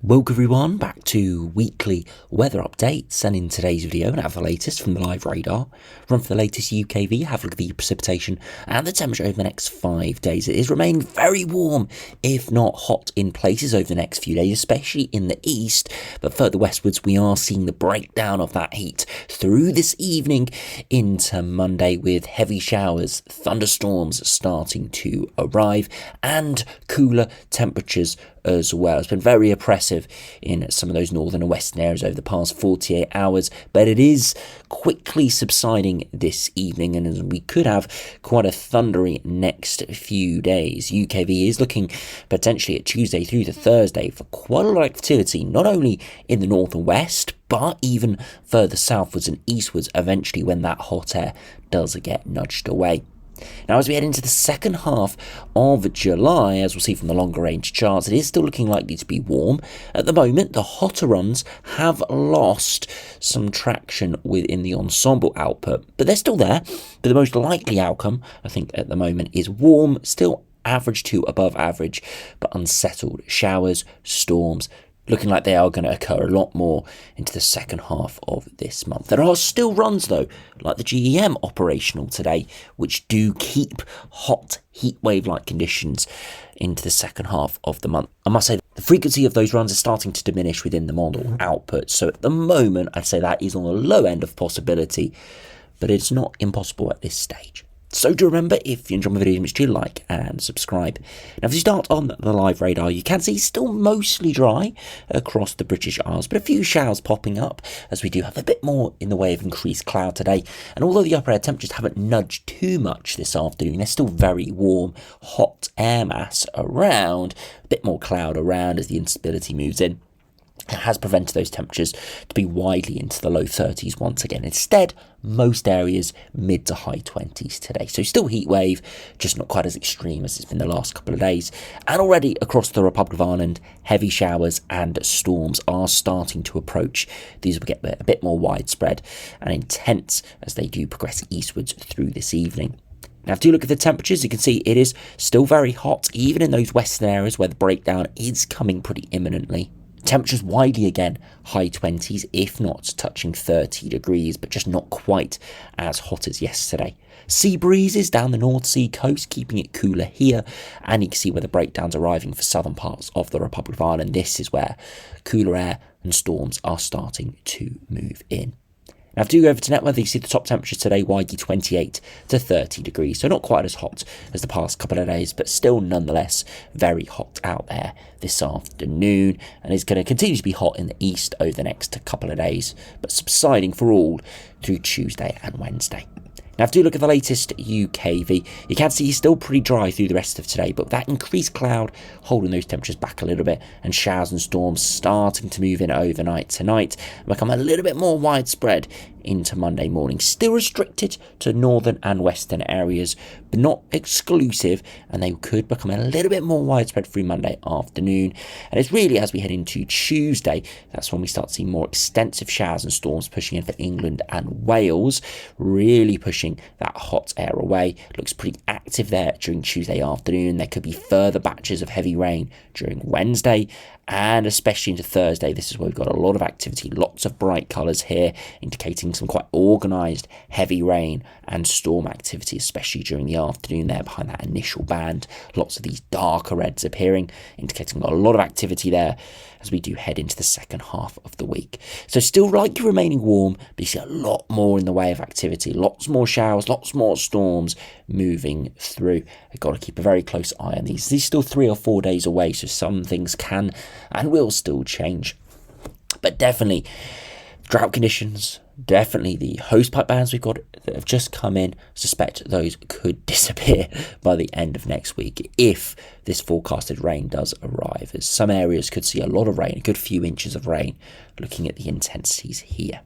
Welcome everyone back to weekly weather updates, and in today's video we have the latest from the live radar, run for the latest UKV, have a look at the precipitation and the temperature over the next 5 days. It is remaining very warm, if not hot in places over the next few days, especially in the east, but further westwards we are seeing the breakdown of that heat through this evening into Monday, with heavy showers, thunderstorms starting to arrive and cooler temperatures as well. It's been very oppressive in some of those northern and western areas over the past 48 hours, but it is quickly subsiding this evening, and we could have quite a thundery next few days. UKV is looking potentially at Tuesday through to Thursday for quite a lot of activity, not only in the north and west, but even further southwards and eastwards eventually when that hot air does get nudged away. Now, as we head into the second half of July, as we'll see from the longer range charts, it is still looking likely to be warm. At the moment, the hotter runs have lost some traction within the Ensemble output, but they're still there. But the most likely outcome, I think, at the moment is warm, still average to above average, but unsettled showers, storms, looking like they are going to occur a lot more into the second half of this month. There are still runs, though, like the GEM operational today, which do keep hot heatwave-like conditions into the second half of the month. I must say, the frequency of those runs is starting to diminish within the model output. So at the moment, I'd say that is on the low end of possibility, but it's not impossible at this stage. So do remember, if you enjoy my videos, to like and subscribe. Now, if you start on the live radar, you can see it's still mostly dry across the British Isles, but a few showers popping up as we do have a bit more in the way of increased cloud today. And although the upper air temperatures haven't nudged too much this afternoon, there's still very warm, hot air mass around, a bit more cloud around as the instability moves in. It has prevented those temperatures to be widely into the low 30s once again. Instead, most areas mid to high 20s today. So still heat wave, just not quite as extreme as it's been the last couple of days. And already across the Republic of Ireland, heavy showers and storms are starting to approach. These will get a bit more widespread and intense as they do progress eastwards through this evening. Now, if you look at the temperatures, you can see it is still very hot, even in those western areas where the breakdown is coming pretty imminently. Temperatures widely again, high 20s, if not touching 30 degrees, but just not quite as hot as yesterday. Sea breezes down the North Sea coast, keeping it cooler here, and you can see where the breakdown's arriving for southern parts of the Republic of Ireland. This is where cooler air and storms are starting to move in. Now, if you go over to net weather, you see the top temperature today widely 28 to 30 degrees, so not quite as hot as the past couple of days, but still nonetheless very hot out there this afternoon, and it's going to continue to be hot in the east over the next couple of days, but subsiding for all through Tuesday and Wednesday. Now, if you look at the latest UKV, you can see it's still pretty dry through the rest of today, but that increased cloud holding those temperatures back a little bit, and showers and storms starting to move in overnight tonight and become a little bit more widespread into Monday morning. Still restricted to northern and western areas, but not exclusive, and they could become a little bit more widespread through Monday afternoon. And it's really as we head into Tuesday, that's when we start seeing more extensive showers and storms pushing in for England and Wales, really pushing that hot air away. Looks pretty active there during Tuesday afternoon. There could be further batches of heavy rain during Wednesday, and especially into Thursday. This is where we've got a lot of activity, lots of bright colours here, indicating some quite organised heavy rain and storm activity, especially during the afternoon there behind that initial band. Lots of these darker reds appearing, indicating a lot of activity there as we do head into the second half of the week. So still likely remaining warm, but you see a lot more in the way of activity, lots more showers, lots more storms moving through. I've got to keep a very close eye on these. These are still 3 or 4 days away, so some things can and will still change. But definitely drought conditions, definitely the hosepipe bands we've got that have just come in, suspect those could disappear by the end of next week if this forecasted rain does arrive, as some areas could see a lot of rain, a good few inches of rain, looking at the intensities here.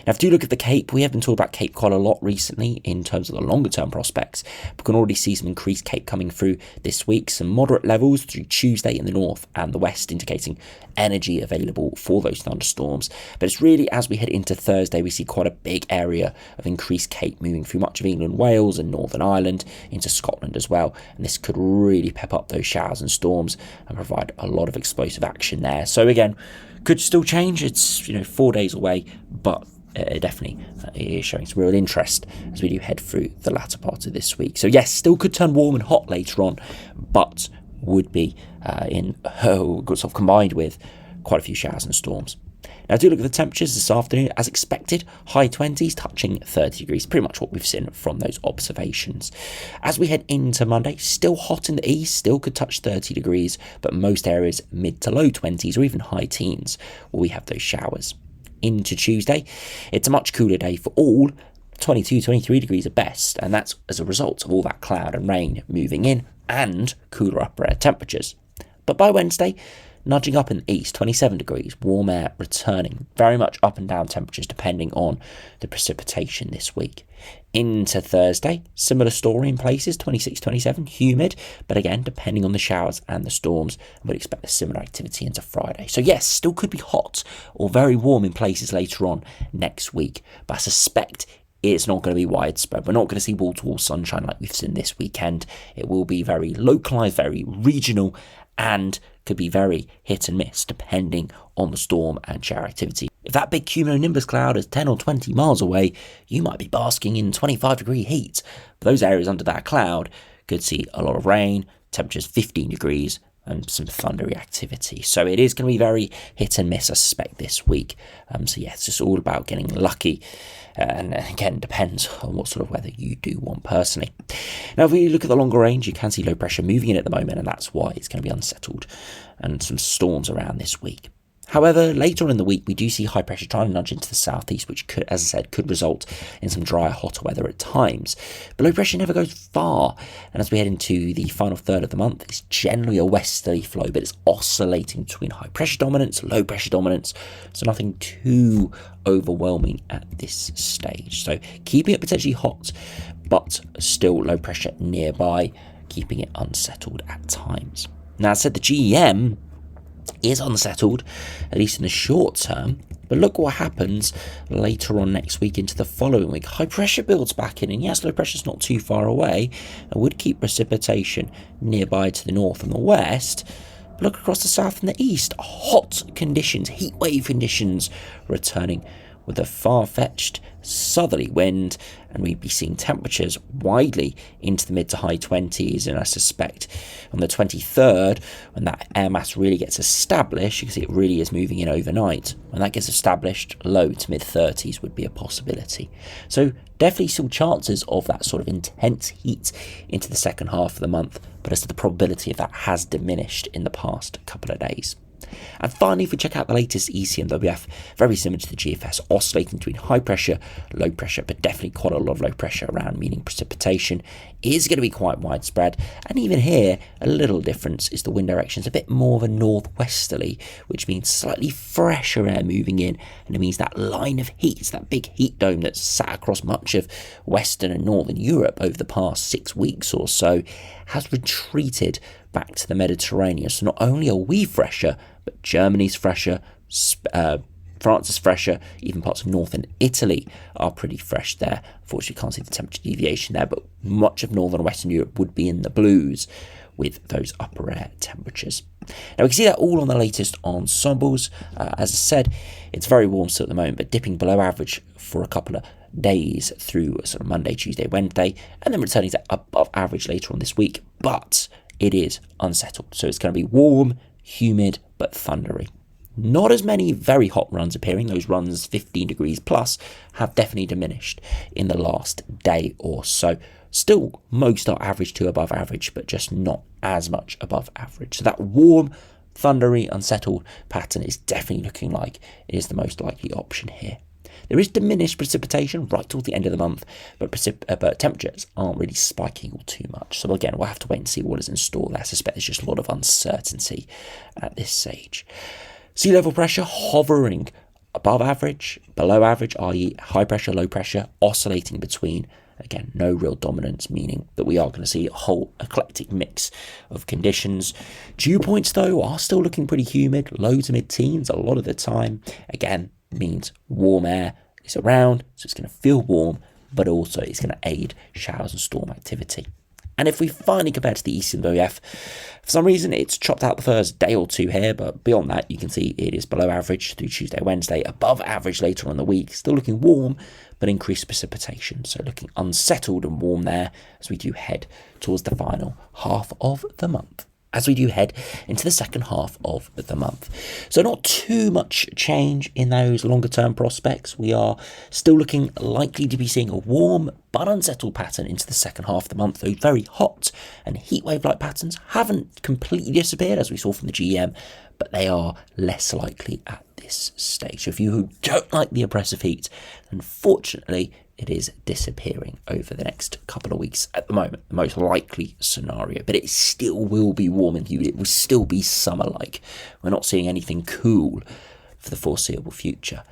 Now, if you do look at the Cape, we have been talking about Cape quite a lot recently in terms of the longer term prospects. We can already see some increased Cape coming through this week, some moderate levels through Tuesday in the north and the west, indicating energy available for those thunderstorms. But it's really as we head into Thursday, we see quite a big area of increased Cape moving through much of England, Wales and Northern Ireland into Scotland as well. And this could really pep up those showers and storms and provide a lot of explosive action there. So again, could still change. It's 4 days away, but it definitely is showing some real interest as we do head through the latter part of this week. So yes, still could turn warm and hot later on, but would be sort of combined with quite a few showers and storms. Now, do look at the temperatures this afternoon. As expected, high 20s touching 30 degrees, pretty much what we've seen from those observations. As we head into Monday, still hot in the east, still could touch 30 degrees, but most areas mid to low 20s or even high teens where we have those showers. Into Tuesday, it's a much cooler day for all, 22, 23 degrees at best, and that's as a result of all that cloud and rain moving in and cooler upper air temperatures. But by Wednesday, nudging up in the east, 27 degrees, warm air returning, very much up and down temperatures depending on the precipitation this week. Into Thursday, similar story in places, 26, 27, humid, but again, depending on the showers and the storms, we'd expect a similar activity into Friday. So yes, still could be hot or very warm in places later on next week, but I suspect it's not going to be widespread. We're not going to see wall-to-wall sunshine like we've seen this weekend. It will be very localised, very regional, and could be very hit and miss depending on the storm and shower activity. If that big cumulonimbus cloud is 10 or 20 miles away, you might be basking in 25-degree heat. But those areas under that cloud could see a lot of rain, temperatures 15 degrees, and some thundery activity. So it is going to be very hit and miss, I suspect, this week. So yeah, it's just all about getting lucky. And again, depends on what sort of weather you do want personally. Now, if we look at the longer range, you can see low pressure moving in at the moment, and that's why it's going to be unsettled and some storms around this week. However, later on in the week, we do see high pressure trying to nudge into the southeast, which could, as I said, could result in some drier, hotter weather at times. But low pressure never goes far. And as we head into the final third of the month, it's generally a westerly flow, but it's oscillating between high pressure dominance, low pressure dominance. So nothing too overwhelming at this stage. So keeping it potentially hot, but still low pressure nearby, keeping it unsettled at times. Now, as I said, the GEM is unsettled, at least in the short term, but look what happens later on next week into the following week. High pressure builds back in, and yes, low pressure's not too far away and would keep precipitation nearby to the north and the west. But look across the south and the east, hot conditions, heatwave conditions returning with a far-fetched southerly wind, and we'd be seeing temperatures widely into the mid to high 20s. And I suspect on the 23rd, when that air mass really gets established, because it really is moving in overnight, when that gets established, low to mid 30s would be a possibility. So definitely still chances of that sort of intense heat into the second half of the month, but as to the probability of that has diminished in the past couple of days. And finally, if we check out the latest ECMWF, very similar to the GFS, oscillating between high pressure, low pressure, but definitely quite a lot of low pressure around, meaning precipitation is going to be quite widespread. And even here, a little difference is the wind direction is a bit more of a northwesterly, which means slightly fresher air moving in, and it means that line of heat, that big heat dome that's sat across much of Western and Northern Europe over the past 6 weeks or so, has retreated back to the Mediterranean. So not only are we fresher, but Germany's fresher, France is fresher, even parts of northern Italy are pretty fresh there. Unfortunately, can't see the temperature deviation there, but much of northern and western Europe would be in the blues with those upper air temperatures. Now, we can see that all on the latest ensembles. As I said, it's very warm still at the moment, but dipping below average for a couple of days through sort of Monday, Tuesday, Wednesday, and then returning to above average later on this week. But it is unsettled, so it's going to be warm, humid, but thundery. Not as many very hot runs appearing. Those runs 15 degrees plus have definitely diminished in the last day or so. Still, most are average to above average, but just not as much above average. So that warm, thundery, unsettled pattern is definitely looking like it is the most likely option here. There is diminished precipitation right till the end of the month, but temperatures aren't really spiking all too much. So again, we'll have to wait and see what is in store there. I suspect there's just a lot of uncertainty at this stage. Sea level pressure hovering above average, below average, i.e. high pressure, low pressure, oscillating between. Again, no real dominance, meaning that we are going to see a whole eclectic mix of conditions. Dew points, though, are still looking pretty humid, low to mid-teens a lot of the time. Again, means warm air is around, so it's going to feel warm, but also it's going to aid showers and storm activity. And if we finally compare to the Eastern OEF, for some reason it's chopped out the first day or two here, but beyond that you can see it is below average through Tuesday, Wednesday, above average later on in the week, still looking warm, but increased precipitation. So looking unsettled and warm there as we do head towards the final half of the month. As we do head into the second half of the month. So not too much change in those longer term prospects. We are still looking likely to be seeing a warm but unsettled pattern into the second half of the month. Those very hot and heatwave like patterns haven't completely disappeared as we saw from the GEM, but they are less likely at this stage. So if you don't like the oppressive heat, unfortunately it is disappearing over the next couple of weeks at the moment, the most likely scenario. But it still will be warm and humid. It will still be summer-like. We're not seeing anything cool for the foreseeable future.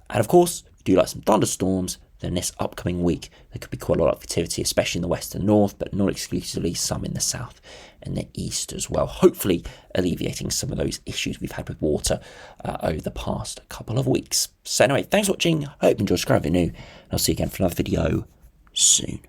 And of course, we do like some thunderstorms. Then this upcoming week, there could be quite a lot of activity, especially in the west and north, but not exclusively, some in the south and the east as well. Hopefully alleviating some of those issues we've had with water over the past couple of weeks. So anyway, thanks for watching. I hope you enjoyed. Subscribe if you're new. And I'll see you again for another video soon.